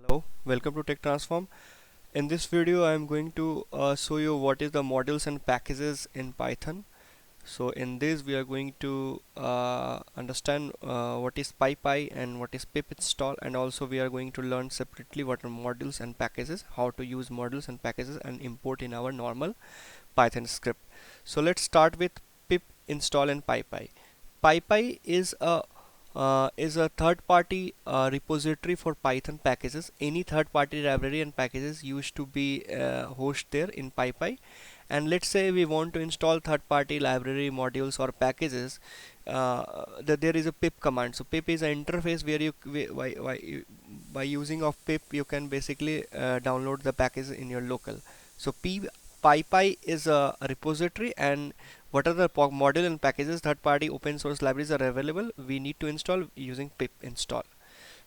Hello, welcome to Tech Transform. In this video, I am going to show you what is the modules and packages in Python. So in this, we are going to understand what is PyPi and what is pip install, and also we are going to learn separately what are modules and packages, how to use modules and packages and import in our normal Python script. So let's start with pip install and PyPi. PyPi is a third-party repository for Python packages. Any third-party library and packages used to be hosted there in PyPi. And let's say we want to install third-party library modules or packages. There is a pip command. So pip is an interface where by using of pip you can basically download the package in your local. So PyPi is a repository, and what are the module and packages third party open source libraries are available, we need to install using pip install.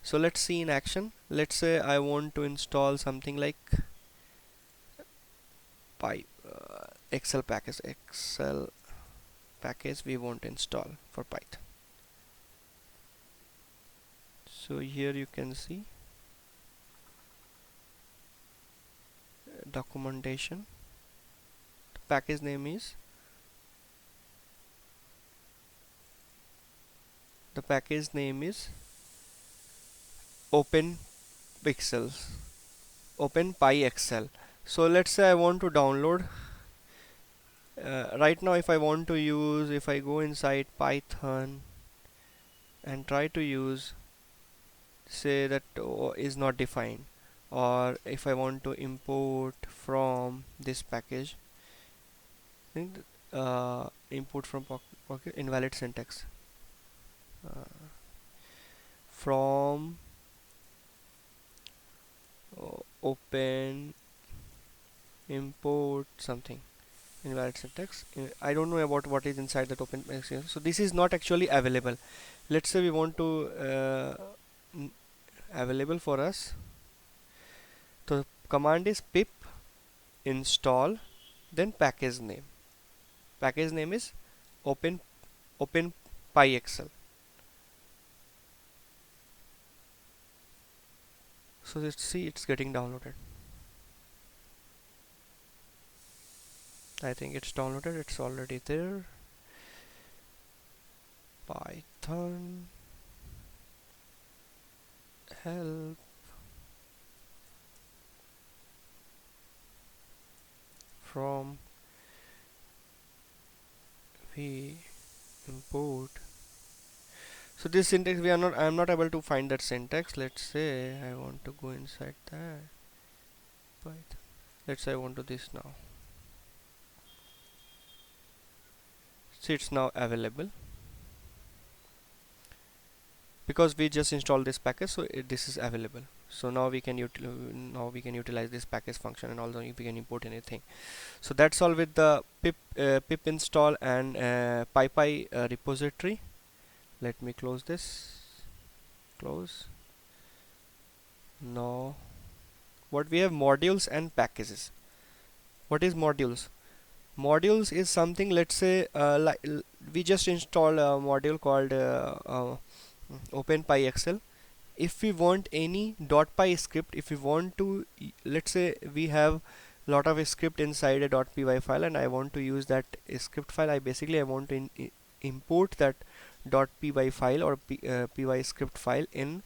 So let's see in action. Let's say I want to install something like Py excel package we want to install for Python. So here you can see documentation. The package name is open pixels open PyXL. So let's say I want to download right now. If I go inside Python and try to use, say that is not defined, or if I want to import from this package, import from pocket invalid syntax uh, from open import something invalid syntax. I don't know about what is inside that open here. So this is not actually available. Let's say we want to available for us. The command is pip install, then package name is open pyxl. So let's see, it's getting downloaded. I think it's downloaded, it's already there. Python help from we import. So this syntax I am not able to find that syntax. Let's say I want to go inside that Python. Let's say I want to this now. See, it's now available because we just installed this package, so this is available. So now we can utilize this package function, and also we can import anything. So that's all with the pip install and PyPi repository. Let me close this. Close. Now what we have, modules and packages. What is modules? Modules is something, let's say we just install a module called OpenPyXL. If we want any .py script, if we want to, let's say we have lot of script inside a .py file, and I want to use that script file. I want to import that .py file or py script file in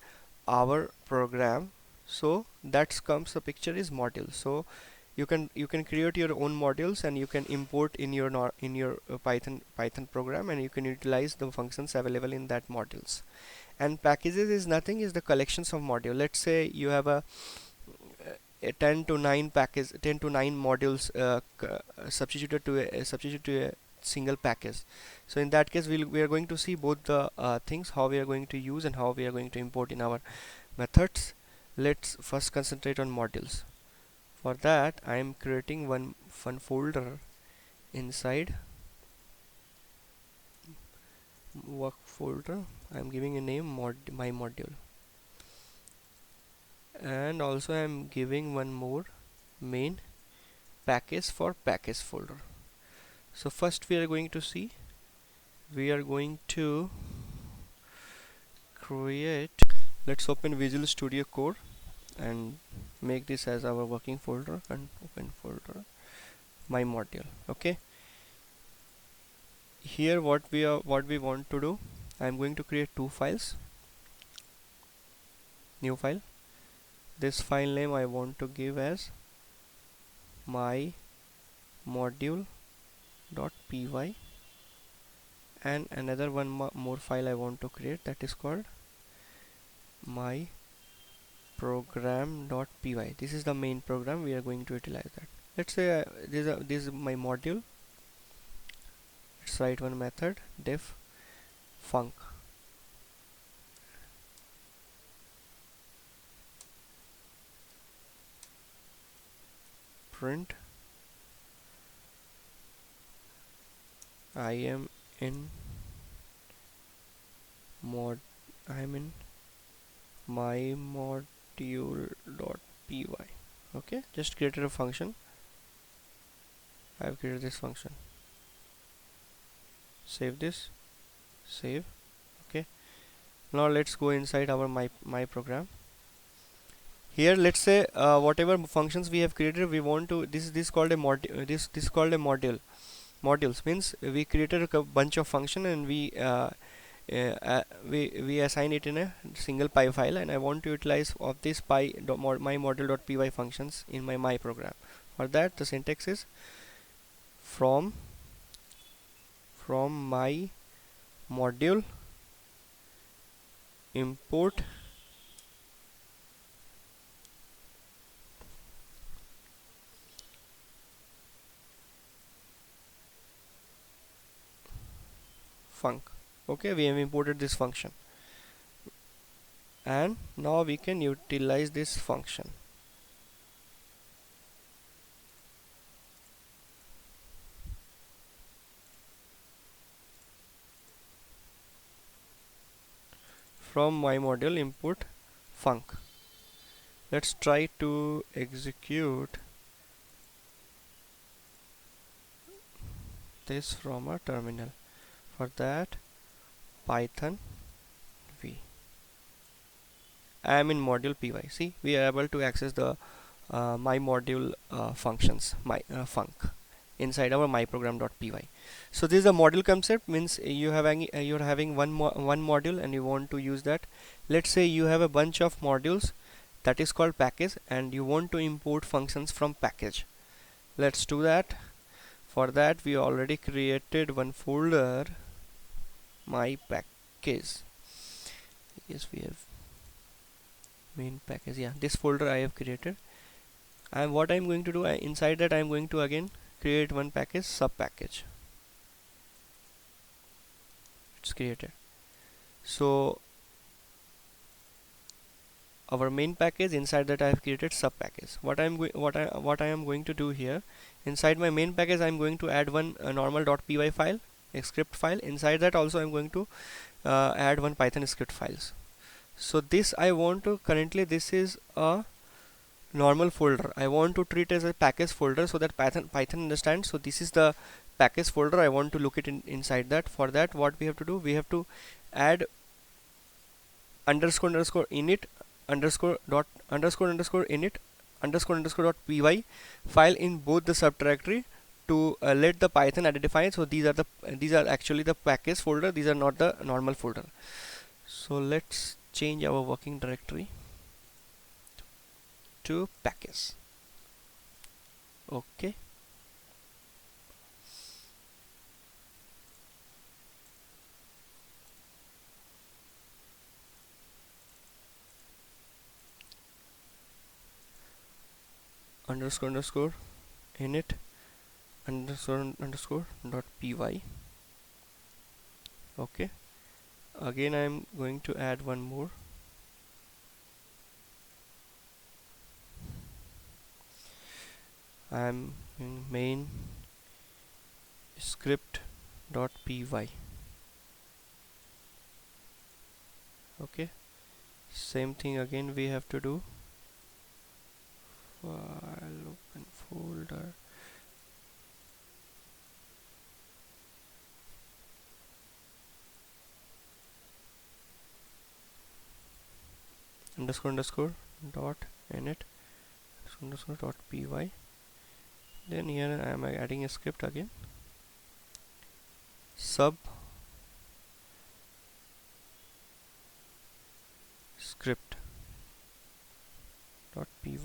our program. So that comes, the picture is module. So you can create your own modules, and you can import in your Python program, and you can utilize the functions available in that modules. And packages is nothing, is the collections of module. Let's say you have a 10 to 9 modules substituted to a single package. So in that case we are going to see both the things, how we are going to use and how we are going to import in our methods. Let's first concentrate on modules. For that I am creating one folder inside work folder. I am giving a name my module, and also I am giving one more main package for package folder. So first we are going to create, let's open Visual Studio Code and make this as our working folder and open folder my module. Okay, here what we want to do, I'm going to create two files. New file. This file name I want to give as my module.py, and another one more file I want to create, that is called my program.py. This is the main program, we are going to utilize that. Let's say this is my module. Let's write one method, def func, print I am in my module.py. okay, just created a function. I have created this function. Save this, save. Okay, now let's go inside our my program. Here let's say whatever functions we have created, we want to, this called a module, this called a module. Modules means we created a bunch of function, and we assign it in a single py file, and I want to utilize of this my module.py functions in my program. For that, the syntax is from my module import func. Okay, we have imported this function, and now we can utilize this function. From my module import func. Let's try to execute this from a terminal. For that, Python v. I am in module py. See, we are able to access the my module functions, my func, inside our myprogram.py. So this is the module concept, means you're having one module and you want to use that. Let's say you have a bunch of modules, that is called package, and you want to import functions from package. Let's do that. For that, we already created one folder, my package. Yes, we have main package. Yeah, this folder I have created, and what I'm going to do, inside that I'm going to again create one package, sub package. It's created. So our main package, inside that I have created sub package. What I am going to do here, inside my main package I'm going to add one normal.py file, a script file. Inside that also I'm going to add one Python script files. So this I want to, currently this is a normal folder, I want to treat as a package folder so that Python understands. So this is the package folder, I want to look it inside that. For that, what we have to do, we have to add underscore init underscore init underscore py file in both the subdirectory to let the Python identify it. So these are actually the package folder, these are not the normal folder. So let's change our working directory to package. Okay, underscore init underscore dot py. Okay, again I am going to add one more. I am in main script dot py. Okay, same thing again we have to do. File, open folder, underscore dot init underscore dot py. Then here I am adding a script again, sub script dot py.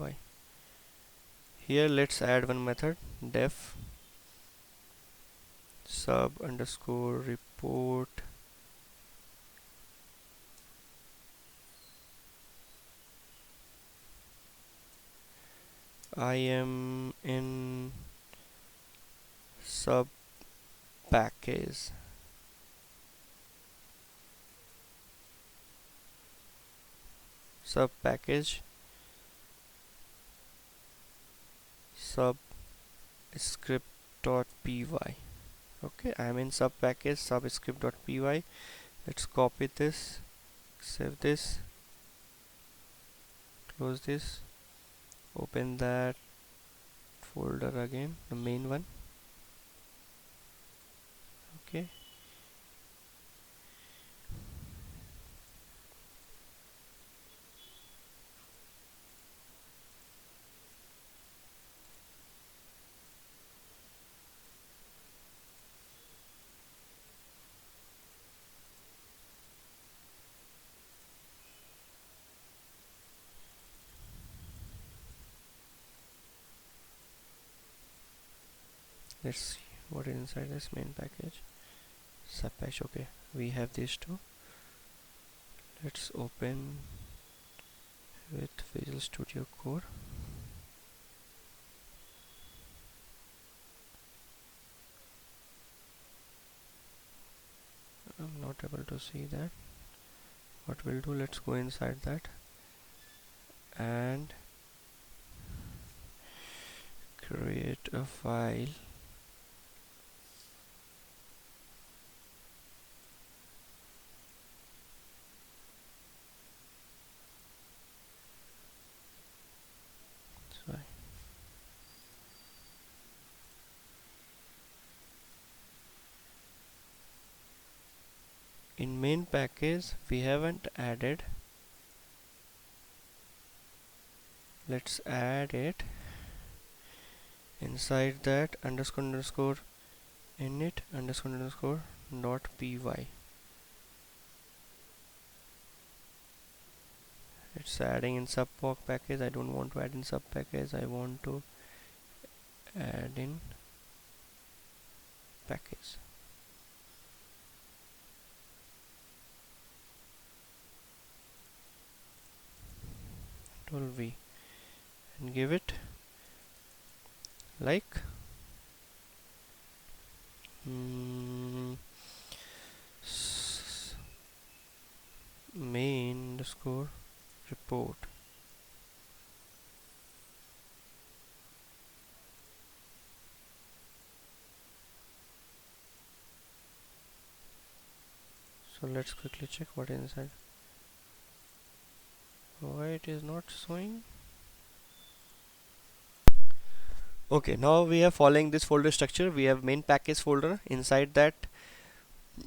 Here let's add one method, def sub underscore report I am in sub package sub package sub script dot py. Okay, I am in sub package subscript dot py. Let's copy this, save this, close this, open that folder again, the main one. Okay, let's see what is inside this main package sub package. Okay, we have these two. Let's open with Visual Studio Code. I'm not able to see that. What we'll do, let's go inside that and create a file. Sorry. In main package we haven't added. Let's add it inside that underscore init underscore dot py. It's adding in sub package. I don't want to add in sub package, I want to add in package. Control V and give it like main underscore report. So let's quickly check what is inside. Why it is not showing? Okay, now we are following this folder structure. We have main package folder. Inside that,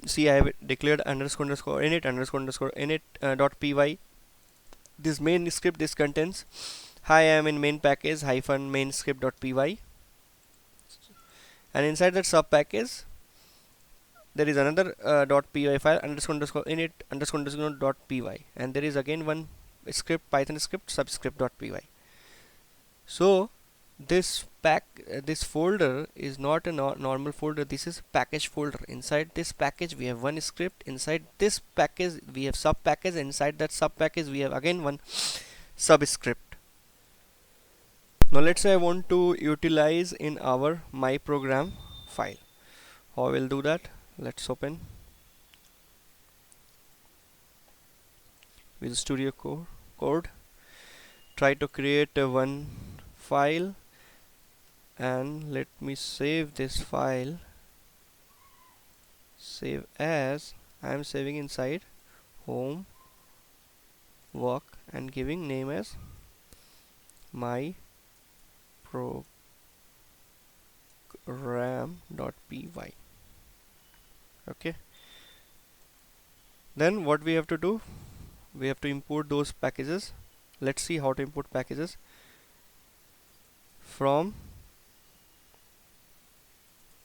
see, I have declared underscore init dot py. This main script, this contains hi, I am in main package hyphen main script dot py, and inside that sub package there is another .py file underscore init underscore dot py, and there is again one script, Python script subscript.py. So this this folder is not a normal folder. This is package folder. Inside this package we have one script. Inside this package we have sub package. Inside that sub package we have again one subscript. Now let's say I want to utilize in our my program file. How I will do that? Let's open Visual Studio Code. Try to create one file and let me save this file. Save as. I am saving inside home work and giving name as my program.py. Okay, then what we have to do, we have to import those packages let's see how to import packages. From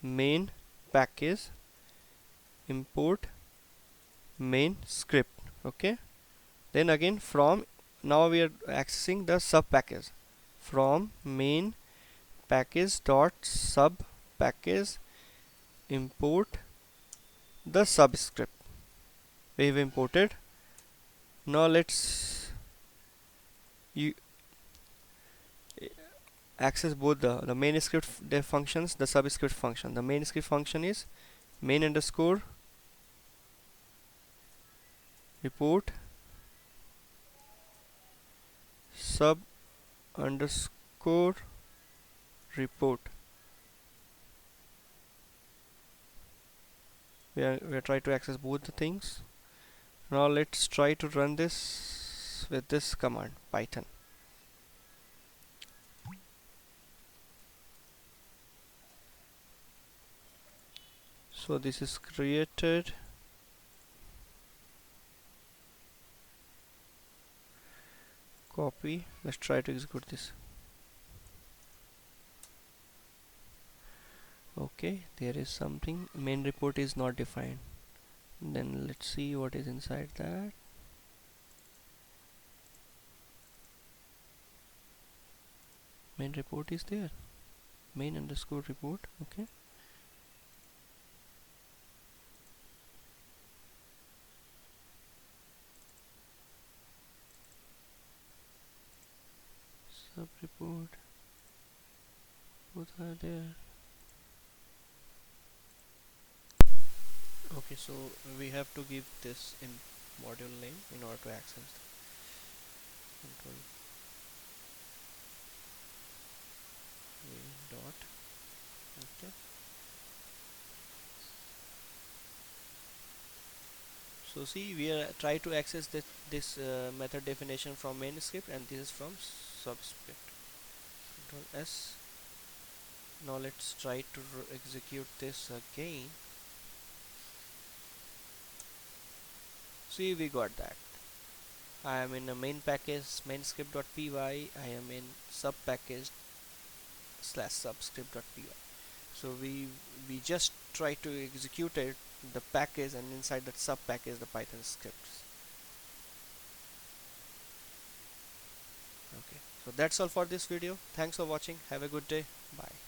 main package import main script. Okay, then again from, now we are accessing the sub package. From main package dot sub package import the subscript. We've imported. Now let's you access both the main script functions, the subscript function. The main script function is main underscore report sub underscore report. We are trying to access both the things. Now let's try to run this with this command python. So this is created. Copy. Let's try to execute this. Okay, there is something. Main report is not defined. Then let's see what is inside that. Main report is there. Main underscore report. Okay. Sub report. Both are there. Okay, so we have to give this in module name in order to access control dot. Okay, so see, we are try to access this method definition from main script, and this is from subscript. Control S. Now let's try to execute this again. See, we got that. I am in a main package main script.py. I am in sub package slash subscript.py. So we just try to execute it, the package, and inside that sub package the Python scripts. Okay, so that's all for this video. Thanks for watching. Have a good day. Bye.